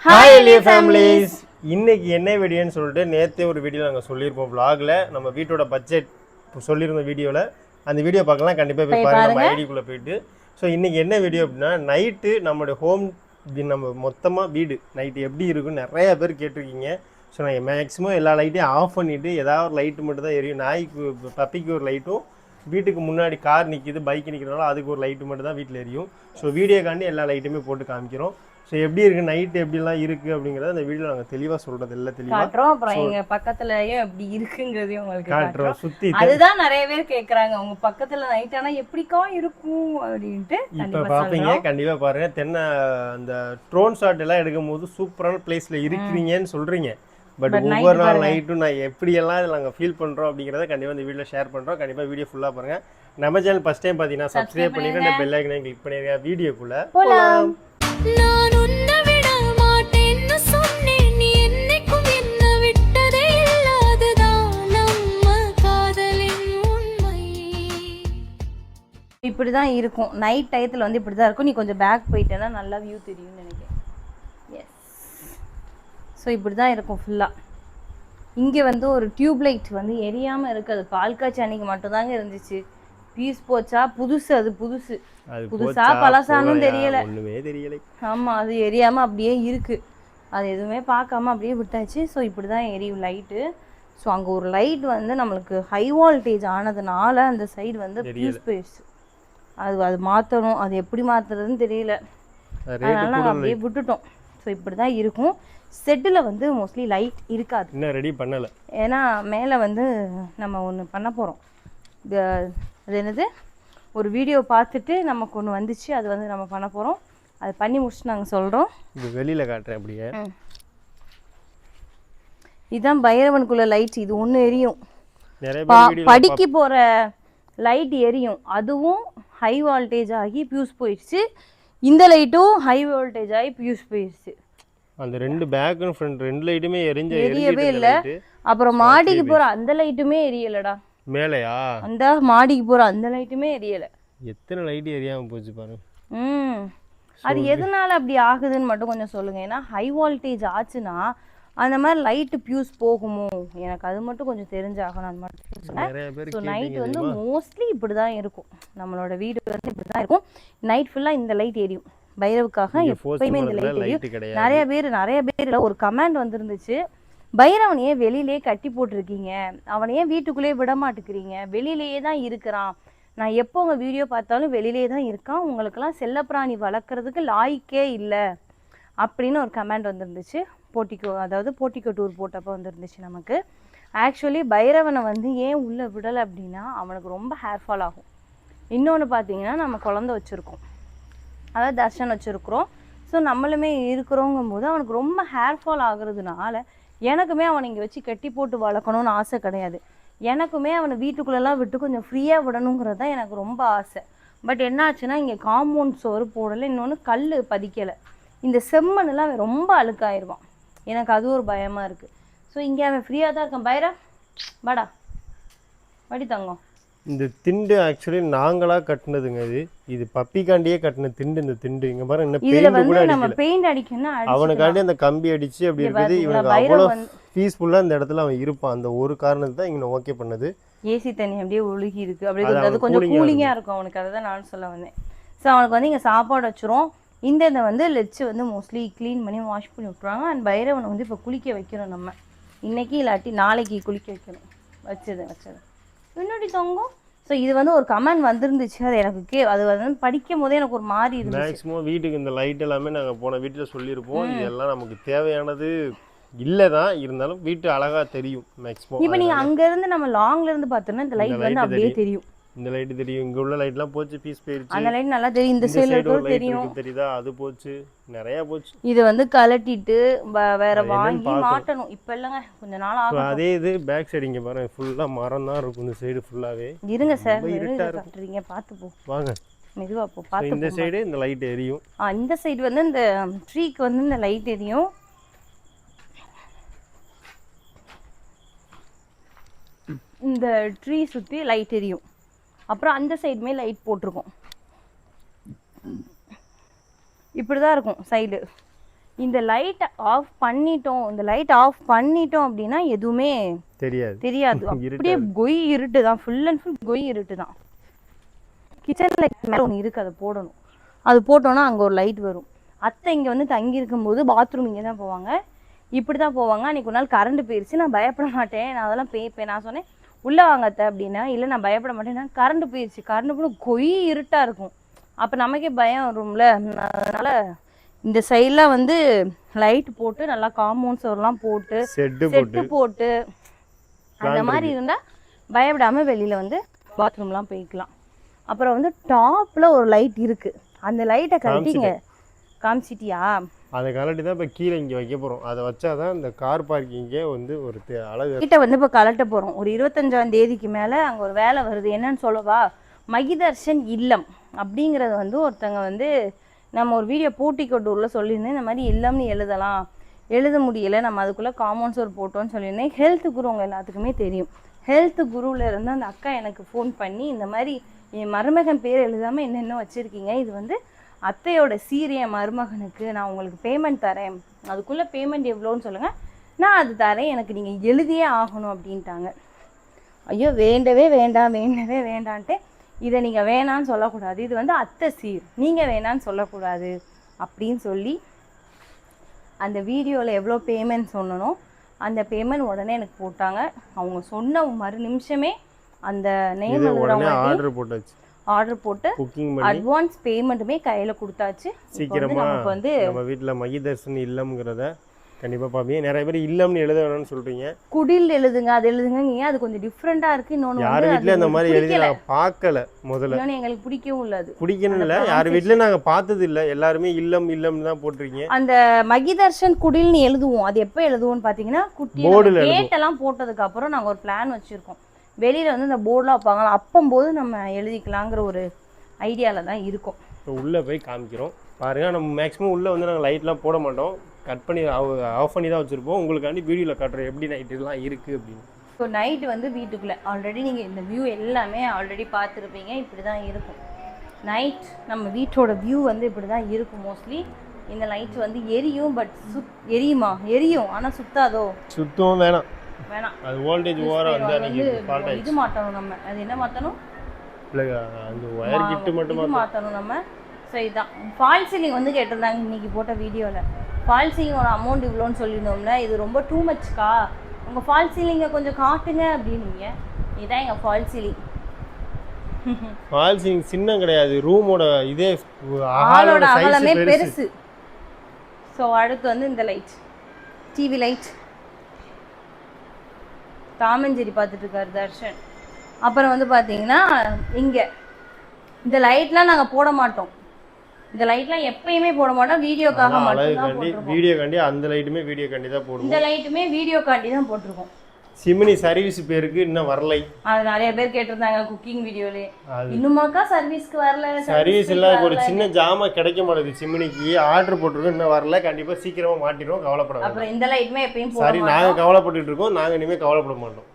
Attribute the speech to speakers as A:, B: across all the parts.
A: Hi எலியா families. இன்னைக்கு என்ன வீடியோன்னு சொல்லிட்டு நேற்றே ஒரு வீடியோ நாங்கள் சொல்லியிருப்போம் vlogல. நம்ம வீட்டோட பட்ஜெட் சொல்லியிருந்த வீடியோவில் அந்த வீடியோ பார்க்கலாம், கண்டிப்பாக போய் பாருங்க நம்ம ஐடிக்குள்ளே போயிட்டு. ஸோ இன்றைக்கி என்ன வீடியோ அப்படின்னா, நைட்டு நம்மளுடைய ஹோம் நம்ம மொத்தமாக வீடு நைட்டு எப்படி இருக்குன்னு நிறையா பேர் கேட்டிருக்கீங்க. ஸோ நான் மேக்ஸிமம் எல்லா லைட்டையும் ஆஃப் பண்ணிவிட்டு ஏதாவது ஒரு லைட்டு மட்டும் தான் எரியும். நாய்க்கு பப்பிக்கு ஒரு லைட்டும், வீட்டுக்கு முன்னாடி கார் நிற்கிது பைக் நிற்கிறனால அதுக்கு ஒரு லைட்டு மட்டும் தான் வீட்டில் எரியும். ஸோ வீடியோக்காண்டி எல்லா லைட்டுமே போட்டு காமிக்கிறோம். ஸோ எப்படி இருக்குது நைட் எப்படிலாம் இருக்குது அப்படிங்கிறத அந்த வீடியோவில் நாங்கள் தெளிவாக சொல்கிறது இல்லை தெளிவாக
B: காட்டுறோம். அப்புறம் எங்கள் பக்கத்துலயும் எப்படி இருக்குங்கிறதையும் உங்களுக்கு
A: காட்டுறோம். சுற்றி
B: அதுதான் நிறைய பேர் கேட்குறாங்க, உங்க பக்கத்துல நைட் ஆனால் எப்படிக்கா இருக்கும் அப்படின்ட்டு.
A: இப்போ பார்ப்பீங்க, கண்டிப்பாக பாருங்கள். தென்னை அந்த ட்ரோன் ஷாட் எல்லாம் எடுக்கும் போது சூப்பரான பிளேஸில் இருக்கிறீங்கன்னு சொல்கிறீங்க. பட் ஒவ்வொரு நாள் நைட்டும் நான் எப்படியெல்லாம் இதில் நாங்கள் ஃபீல் பண்ணுறோம் அப்படிங்கிறத கண்டிப்பாக இந்த வீடியோவில் ஷேர் பண்ணுறோம். கண்டிப்பாக வீடியோ ஃபுல்லாக பாருங்கள். நம்ம சேனல் ஃபஸ்ட் டைம் பார்த்தீங்கன்னா சப்ஸ்கிரைப் பண்ணிட்டு பெல் ஐக்கனை கிளிக் பண்ணிடுங்க. வீடியோக்குள்ளே போகலாம்.
C: நான் உன்னை விட மாட்டேன்னு சொன்னேன், நீ என்னைக்கும் என்ன விட்டதே இல்லாததான் நம்ம காதலின் உண்மை.
B: இப்படிதான் இருக்கும் நைட் டயத்துல வந்து இப்படிதான் இருக்கும். நீ கொஞ்சம் பேக் போயிட்டேன்னா நல்லா வியூ தெரியும்னு நினைக்கிறேன். எஸ், ஸோ இப்படிதான் இருக்கும் ஃபுல்லா. இங்கே வந்து ஒரு டியூப் லைட் வந்து எரியாம இருக்குது. பால் காய்ச்சி அன்னைக்கு மட்டும்தாங்க இருந்துச்சு. பீஸ் போச்சா புதுசு, அது புதுசு புதுசா பழசானும் தெரியல. ஆமா, அது எரியாம அப்படியே இருக்கு. அது எதுவுமே பார்க்காம அப்படியே விட்டாச்சு. ஸோ இப்படிதான் எரியும் லைட்டு. ஸோ அங்கே ஒரு லைட் வந்து நம்மளுக்கு ஹை வால்டேஜ் ஆனதுனால அந்த சைடு வந்து ஃபியூஸ் போயிடுச்சு. அது மாற்றணும். அது எப்படி மாற்றுறதுன்னு தெரியல. அதனால நாங்கள் அப்படியே விட்டுட்டோம். ஸோ இப்படி தான் இருக்கும். செட்டில் வந்து மோஸ்ட்லி லைட் இருக்காது,
A: இன்னும் ரெடி பண்ணலை.
B: ஏன்னா மேலே வந்து நம்ம ஒன்று பண்ண போகிறோம். அது என்னது, ஒரு வீடியோ பார்த்துட்டு நமக்கு ஒன்று வந்துச்சு, அது வந்து நம்ம பண்ண போகிறோம். அது பண்ணி முடிச்சுட்டு நாங்கள் சொல்கிறோம்.
A: இது வெளியில் காட்டுறேன் அப்படியே.
B: இதுதான் பைரவனுக்குள்ள லைட். இது ஒன்று எரியும், படிக்க போகிற லைட் எரியும். அதுவும் ஹை வால்டேஜ் ஆகி பியூஸ் போயிடுச்சு. இந்த லைட்டும் ஹை வால்டேஜ் ஆகி பியூஸ் போயிடுச்சு.
A: அந்த ரெண்டு பேக் அண்ட் ஃப்ரண்ட் ரெண்டு லைட்டுமே
B: எரியவே இல்லை. அப்புறம் மாடிக்கு போகிற அந்த லைட்டுமே எரியலடா.
A: மேலையா
B: அந்த மாடிக்கு போகிற அந்த லைட்டுமே எரியலை.
A: எத்தனை லைட்டு எரியாமல் போச்சு பாருங்க.
B: அது எதனால அப்படி ஆகுதுன்னு மட்டும் கொஞ்சம் சொல்லுங்கள். ஏன்னா ஹை வால்டேஜ் ஆச்சுன்னா அந்த மாதிரி லைட்டு பியூஸ் போகுமோ, எனக்கு அது மட்டும் கொஞ்சம் தெரிஞ்சாகணும். அது மட்டும் சொல்லுங்கள். ஸோ நைட் வந்து மோஸ்ட்லி இப்படி தான் இருக்கும். நம்மளோட வீடு வந்து இப்படி தான் இருக்கும். நைட் ஃபுல்லாக இந்த லைட் எரியும். பைரவுக்காக எப்பயுமே இந்த லைட் எரியும். நிறைய பேர் ஒரு கமெண்ட் வந்துருந்துச்சு, பைரவனையே வெளியிலே கட்டி போட்டிருக்கீங்க, அவனையே வீட்டுக்குள்ளேயே விட மாட்டேங்கிறீங்க, வெளியிலேயே தான் இருக்கிறான், நான் எப்போ உங்கள் வீடியோ பார்த்தாலும் வெளியிலே தான் இருக்கான், உங்களுக்கெல்லாம் செல்லப்பிராணி வளர்க்குறதுக்கு லாய்க்கே இல்லை அப்படின்னு ஒரு கமெண்ட் வந்துருந்துச்சு. போட்டிக்கோ டூர் போட்டப்போ வந்துருந்துச்சு நமக்கு. ஆக்சுவலி பைரவனை வந்து ஏன் உள்ளே விடலை அப்படின்னா, அவனுக்கு ரொம்ப ஹேர்ஃபால் ஆகும். இன்னொன்று பார்த்தீங்கன்னா, நம்ம குழந்தை வச்சுருக்கோம், அதாவது தர்ஷன் வச்சுருக்குறோம். ஸோ நம்மளுமே இருக்கிறோங்கும் போது அவனுக்கு ரொம்ப ஹேர்ஃபால் ஆகுறதுனால எனக்குமே அவனை இங்கே வச்சு கட்டி போட்டு வளர்க்கணும்னு ஆசை கிடையாது. எனக்குமே அவனை வீட்டுக்குள்ளெல்லாம் விட்டு கொஞ்சம் ஃப்ரீயாக விடணுங்கிறது தான் எனக்கு ரொம்ப ஆசை. பட் என்னாச்சுன்னா, இங்கே காம்பவுண்ட் சோறு போடலை, இன்னொன்று கல் பதிக்கலை. இந்த செம்மண்ணெலாம் ரொம்ப அழுக்காயிருவான். எனக்கு அது ஒரு பயமாக இருக்குது. ஸோ இங்கே அவன் ஃப்ரீயாக தான் இருக்கான். பைரா வாடா, வடி தங்கம்.
A: இந்த திண்டு ஆக்சுவலி நாங்களாக கட்டினதுங்க. இது பப்பிக்காண்டியே கட்டின திண்டு. இந்த திண்டு இங்கே பாருங்க, இன்னும் பெயிண்ட் கூட
B: நம்ம பெயிண்ட் அடிக்கணும்.
A: அவனுக்காண்டி அந்த கம்பி அடிச்சு அப்படி இருக்குது. இவனுக்கு அவ்வளோ பீஸ்ஃபுல்லாக இந்த இடத்துல அவன் இருப்பான். அந்த ஒரு காரணத்தை தான் இங்கே ஓகே பண்ணது.
B: ஏசி தண்ணி அப்படியே ஒழுகி இருக்குது, அப்படியே அது கொஞ்சம் கூலிங்காக இருக்கும் அவனுக்கு. அதை தான் நான் சொல்ல வந்தேன். ஸோ அவனுக்கு வந்து இங்கே சாப்பாடு வச்சுரும். இந்த வந்து லெச்சு வந்து மோஸ்ட்லி க்ளீன் பண்ணி வாஷ் பண்ணி விட்ருவாங்க. அண்ட் பைரவனை வந்து இப்போ குளிக்க வைக்கணும் நம்ம. இன்னைக்கு இல்லாட்டி நாளைக்கு குளிக்க வைக்கணும். வச்சது முன்னாடி தொங்கும். ஸோ இது வந்து ஒரு கமெண்ட் வந்துருந்துச்சு. அது எனக்கு அது வந்து படிக்கும் போதே எனக்கு ஒரு மாதிரி இருந்துச்சு.
A: மேக்ஸிமம் வீட்டுக்கு இந்த லைட் எல்லாமே நாங்கள் போன வீட்டில் சொல்லியிருப்போம். இதெல்லாம் நமக்கு தேவையானது இல்லை தான், இருந்தாலும் வீட்டு அழகாக தெரியும் மேக்ஸிமம்.
B: இப்போ நீங்கள் அங்கேருந்து நம்ம லாங்ல இருந்து பார்த்தோம்னா இந்த லைட் வந்து அப்படியே தெரியும்.
A: இந்த லைட் தெரியும். இங்கே உள்ள லைட்லாம் போச்சு, பீஸ் போயிடுச்சு.
B: அந்த லைட் நல்லா தெரியும். இந்த சைடில் இருக்கிறது தெரியும்,
A: தெரியுதா? அது போச்சு, நிறையா போச்சு.
B: இது வந்து கலட்டிட்டு வேற வாங்கி மாட்டணும். இப்போ இல்லைங்க, கொஞ்ச நாள் ஆகும்.
A: அதே இது பேக் சைடு இங்கே பாருங்க, ஃபுல்லாக மரம் தான் இருக்கும். இந்த சைடு ஃபுல்லாகவே
B: இருங்க சார், காட்டுறீங்க, பார்த்து போ.
A: வாங்க
B: மெதுவா போ, பார்த்து.
A: இந்த சைடு இந்த லைட் எரியும்.
B: இந்த சைடு வந்து இந்த ட்ரீக்கு வந்து இந்த லைட் எரியும். இந்த ட்ரீ சுற்றி லைட் எரியும். அப்புறம் அந்த சைடுமே லைட் போட்டிருக்கோம். இப்படி தான் இருக்கும் சைடு. இந்த லைட்டை ஆஃப் பண்ணிட்டோம் அப்படின்னா எதுவுமே தெரியாது அப்படியே கொய் இருட்டு தான், ஃபுல் அண்ட் ஃபுல் கொய் இருட்டு தான். கிச்சன் லைட் மேலே ஒன்று இருக்குது, அதை போடணும். அது போட்டோன்னா அங்கே ஒரு லைட் வரும். அத்தை இங்கே வந்து தங்கி இருக்கும்போது பாத்ரூம் இங்கே தான் போவாங்க, இப்படி தான் போவாங்க. அன்றைக்கி ஒரு நாள் கரண்ட் போயிடுச்சு, நான் பயப்பட மாட்டேன், நான் அதெல்லாம் பேய்ப்பேன். நான் சொன்னேன் உள்ளே வாங்க அத்தை அப்படின்னா, இல்லை நான் பயப்பட மாட்டேன், நான் கரண்ட் போயிடுச்சு. கரண்ட் போய் கொய் இருட்டாக இருக்கும், அப்போ நமக்கே பயம் வரும்ல. அதனால் இந்த சைடில் வந்து லைட் போட்டு நல்லா காம்பவுண்ட் சோர்லாம் போட்டு செட்டு போட்டு அந்த மாதிரி இருந்தால் பயப்படாமல் வெளியில் வந்து பாத்ரூம்லாம் போய்க்கலாம். அப்புறம் வந்து டாப்பில் ஒரு லைட் இருக்குது, அந்த லைட்டை கழட்டிங்க. காமிச்சிட்டியா?
A: அதை கலட்டி தான் இப்போ கீழே இங்கே வைக்க போகிறோம். அதை வச்சா தான் இந்த கார் பார்க்கிங்கே வந்து ஒரு அழகு.
B: கிட்ட வந்து இப்போ கலட்ட போகிறோம். ஒரு 25ஆம் தேதிக்கு மேலே அங்கே ஒரு வேலை வருது. என்னன்னு சொல்லவா? மகிதர்ஷன் இல்லம் அப்படிங்கிறது வந்து ஒருத்தங்க வந்து நம்ம ஒரு வீடியோ போட்டிக்கொட்டூரில் சொல்லியிருந்தேன், இந்த மாதிரி இல்லம்னு எழுத முடியலை, நம்ம அதுக்குள்ளே காம்பவுண்ட் சோர் போட்டோன்னு சொல்லியிருந்தேன். ஹெல்த் குரு உங்கள் எல்லாத்துக்குமே தெரியும். ஹெல்த் குருவில் இருந்து அந்த அக்கா எனக்கு ஃபோன் பண்ணி, இந்த மாதிரி என் மருமகன் பேர் எழுதாமல் என்னென்ன வச்சுருக்கீங்க, இது வந்து அத்தையோட சீரிய மருமகனுக்கு நான் உங்களுக்கு பேமெண்ட் தரேன், அதுக்குள்ளே பேமெண்ட் எவ்வளோன்னு சொல்லுங்கள், நான் அது தரேன், எனக்கு நீங்கள் எழுதியே ஆகணும் அப்படின்ட்டாங்க. ஐயோ வேண்டவே வேண்டான்ட்டு, இதை நீங்கள் வேணான்னு சொல்லக்கூடாது, இது வந்து அத்தை சீர், நீங்கள் வேணான்னு சொல்லக்கூடாது அப்படின்னு சொல்லி அந்த வீடியோவில் எவ்வளோ பேமெண்ட் சொன்னனோ அந்த பேமெண்ட் உடனே எனக்கு போட்டாங்க. அவங்க சொன்ன மறு நிமிஷமே அந்த நேம் ஆர்டர் போட்டு அட்வான்ஸ் பேமெண்ட்டுமே கையில் கொடுத்தாச்சு.
A: சீக்கிரமா வந்து நம்ம வீட்டில் மகிதர்ஷன் இல்லம்ங்கிறத கண்டிப்பாக பார்ப்பீங்க. நிறைய பேர் இல்லம்னு எழுத வேணும்னு சொல்கிறீங்க,
B: குடில் எழுதுங்க, அது எழுதுங்க, அது கொஞ்சம் டிஃப்ரெண்ட்டாக இருக்குது. இன்னொன்று
A: யார் வீட்டில் அந்த மாதிரி எழுதி நாங்கள் பார்க்கல, முதல்ல
B: இன்னொன்று எங்களுக்கு பிடிக்கவும் இல்லை, அது
A: பிடிக்கணும் இல்லை, யார் வீட்டில் நாங்கள் பார்த்தது இல்லை, எல்லாருமே இல்லம்னு தான் போட்டிருக்கீங்க.
B: அந்த மகிதர்ஷன் குடில்னு எழுதுவோம், அது எப்போ எழுதுவோம்னு பார்த்தீங்கன்னா குட்டி கேட்டெல்லாம் போட்டதுக்கு அப்புறம் நாங்கள் ஒரு பிளான் வச்சுருக்கோம், வெளியில் வந்து இந்த போர்டெலாம் வைப்பாங்களா, அப்பம்போது நம்ம எழுதிக்கலாங்கிற ஒரு ஐடியாவில் தான் இருக்கும்.
A: இப்போ உள்ளே போய் காமிக்கிறோம் பாருங்கள். நம்ம மேக்ஸிமம் உள்ளே வந்து நாங்கள் லைட்லாம் போட மாட்டோம், கட் பண்ணி ஆஃப் பண்ணி தான் வச்சுருப்போம். உங்களுக்காண்டி வீடியோவில் காட்டுறோம் எப்படி நைட்டுலாம் இருக்குது அப்படின்னு.
B: ஸோ நைட்டு வந்து வீட்டுக்குள்ளே ஆல்ரெடி நீங்கள் இந்த வியூ எல்லாமே ஆல்ரெடி பார்த்துருப்பீங்க, இப்படி தான் இருக்கும் நைட். நம்ம வீட்டோட வியூ வந்து இப்படி தான் இருக்கும் மோஸ்ட்லி. இந்த லைட் வந்து எரியும், பட் எரியும் ஆனால் சுத்தாதோ?
A: சுத்தம் வேணாம்,
B: அது
A: வோல்டேஜ் ஓவரா வந்து
B: இது மாற்றணும். நம்ம அது என்ன மாற்றணும்?
A: அந்த ஒயர் கிட் மட்டும்
B: மாற்றணும் நம்ம. ஸோ இதுதான் ஃபால் சீலிங் வந்து கேட்டிருந்தாங்க இன்றைக்கி போட்ட வீடியோவில். ஃபால் சீலிங்கோட அமௌண்ட் இவ்வளோன்னு சொல்லியிருந்தோம்ல, இது ரொம்ப டூ மச்க்கா, உங்கள் ஃபால் சீலிங்கை கொஞ்சம் காட்டுங்க அப்படின்னீங்க. இதுதான் எங்கள் ஃபால் சீலிங்.
A: ஃபால் சீலிங் சின்ன கிடையாது, ரூமோட இதே
B: ஆளோட அகலமே பெருசு. ஸோ அடுத்து வந்து இந்த லைட், டிவி லைட், தாமஞ்சேரி பார்த்துட்டு இருக்காரு தர்ஷன். அப்புறம் வந்து பார்த்தீங்கன்னா இங்கே இந்த லைட்லாம் நாங்கள் போட மாட்டோம், இந்த லைட்லாம் எப்பயுமே போட மாட்டோம், வீடியோக்காக மட்டும்தான் போட்டுருக்கோம்.
A: வீடியோக்காண்டி அந்த லைட்டுமே வீடியோக்காண்டி தான் போடுவோம்,
B: இந்த லைட்டுமே வீடியோக்காண்டி தான் போட்டிருக்கோம்.
A: சிமினி சர்வீஸ் பேருக்கு இன்னும் வரலை,
B: அது நிறைய பேர் கேட்டிருந்தாங்க குக்கிங் வீடியோலே, இன்னுமாக்கா சர்வீஸ்க்கு வரல.
A: சர்வீஸ் இல்லை, ஒரு சின்ன ஜாமா கிடைக்க மாட்டேது சிமினிக்கு, ஆர்டர் போட்டிருக்கோம், இன்னும் வரல, கண்டிப்பாக சீக்கிரமா மாட்டிடுவோம், கவலைப்படாது.
B: அப்புறம் இந்த லைட்டுமே எப்பயும்
A: சரி, நாங்கள் கவலைப்பட்டுட்டு இருக்கோம், நாங்கள் இனிமேல் கவலைப்பட மாட்டோம்.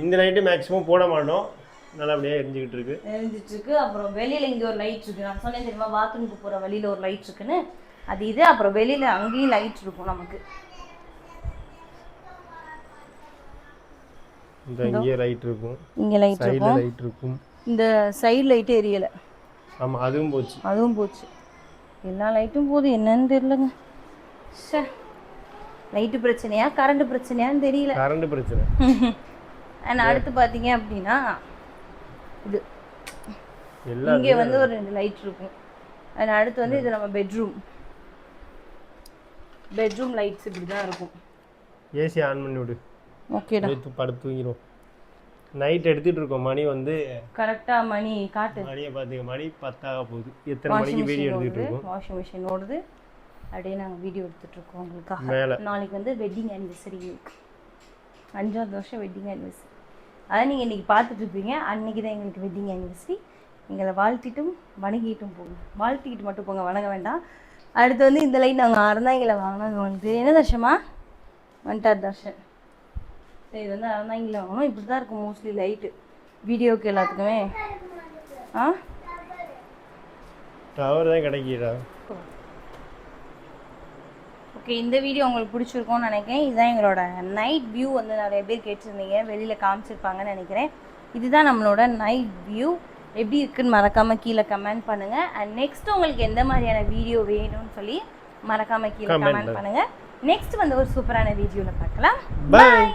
A: இந்த லைட்டு மேக்ஸிமம் போட மாட்டோம், நல்லபடியாக எரிஞ்சுக்கிட்டு இருக்கு.
B: அப்புறம் வெளியில் இங்கே ஒரு லைட் இருக்கு, நான் சொன்னேன் தெரியுமா பாத்ரூமுக்கு போகிற வழியில் ஒரு லைட் இருக்குன்னு, அது இது. அப்புறம் வெளியில் அங்கேயும் லைட் இருக்கும் நமக்கு.
A: இந்த இங்கே லைட் இருக்கும்,
B: இங்கே லைட்
A: இருக்கும்,
B: இந்த சைடு லைட்டு எரியலை.
A: ஆமாம், அதுவும் போச்சு.
B: எல்லா லைட்டும் போகுது, என்னன்னு தெரியலங்க. சார் லைட்டு பிரச்சனையா கரண்ட் பிரச்சனையான்னு தெரியல.
A: கரண்ட் பிரச்சனை.
B: ஆனால் அடுத்து பார்த்தீங்க அப்படின்னா இது இங்கே வந்து ஒரு 2 லைட் இருக்கும். அண்ட் அடுத்து வந்து இது நம்ம பெட்ரூம் லைட்ஸ் இப்படி தான் இருக்கும்.
A: ஏசி ஆன் பண்ணி விடு.
B: ஓகேடா,
A: படுத்து தூங்கிடும். நைட் எடுத்துட்டு இருக்கோம், மணி வந்து
B: கரெக்டாக மணி காட்டு,
A: மணியை பார்த்துக்க, மணி 10 ஆக போகுது. எத்தனை மணிக்கு வீடியோ எடுத்துகிட்டு இருக்கோம்?
B: வாஷிங் மிஷின் ஓடுது, அப்படியே நாங்கள் வீடியோ எடுத்துகிட்டு இருக்கோம் உங்களுக்காக. நாளைக்கு வந்து வெட்டிங் ஆனிவர்சரி இருக்கு, 5வது வருஷம் வெட்டிங் ஆனிவர்சரி. அதான் நீங்கள் இன்றைக்கி பார்த்துட்ருப்பீங்க, அன்றைக்கி தான் எங்களுக்கு வெட்டிங் ஆனிவர்சரி. எங்களை வாழ்த்திட்டும் வணங்கிட்டும் போகும். வாழ்த்திக்கிட்டு மட்டும் போங்க, வணங்க வேண்டாம். அடுத்து வந்து இந்த லைட் நாங்கள் அறந்தாங்கில வாங்கினது வந்து என்ன தர்ஷமா வந்துட்டார் தர்ஷன். சரி, இது வந்து அறந்தாங்கில வாங்கணும். இப்படி தான் இருக்கும் மோஸ்ட்லி லைட்டு வீடியோக்கு எல்லாத்துக்குமே.
A: டவர் தான் கிடைக்கிடா.
B: ஓகே, இந்த வீடியோ உங்களுக்கு பிடிச்சிருக்கும்னு நினைக்கிறேன். இதுதான் எங்களோட நைட் வியூ வந்து நிறைய பேர் கேட்டிருந்தீங்க, வெளியில் காமிச்சிருப்பாங்கன்னு நினைக்கிறேன். இதுதான் நம்மளோட நைட் வியூ. எப்படி இருக்குன்னு மறக்காமல் கீழே கமெண்ட் பண்ணுங்கள். அண்ட் நெக்ஸ்ட் உங்களுக்கு எந்த மாதிரியான வீடியோ வேணும்னு சொல்லி மறக்காமல் கீழே கமெண்ட் பண்ணுங்கள். நெக்ஸ்ட் வந்து ஒரு சூப்பரான வீடியோவில் பார்க்கலாம்.
A: Bye.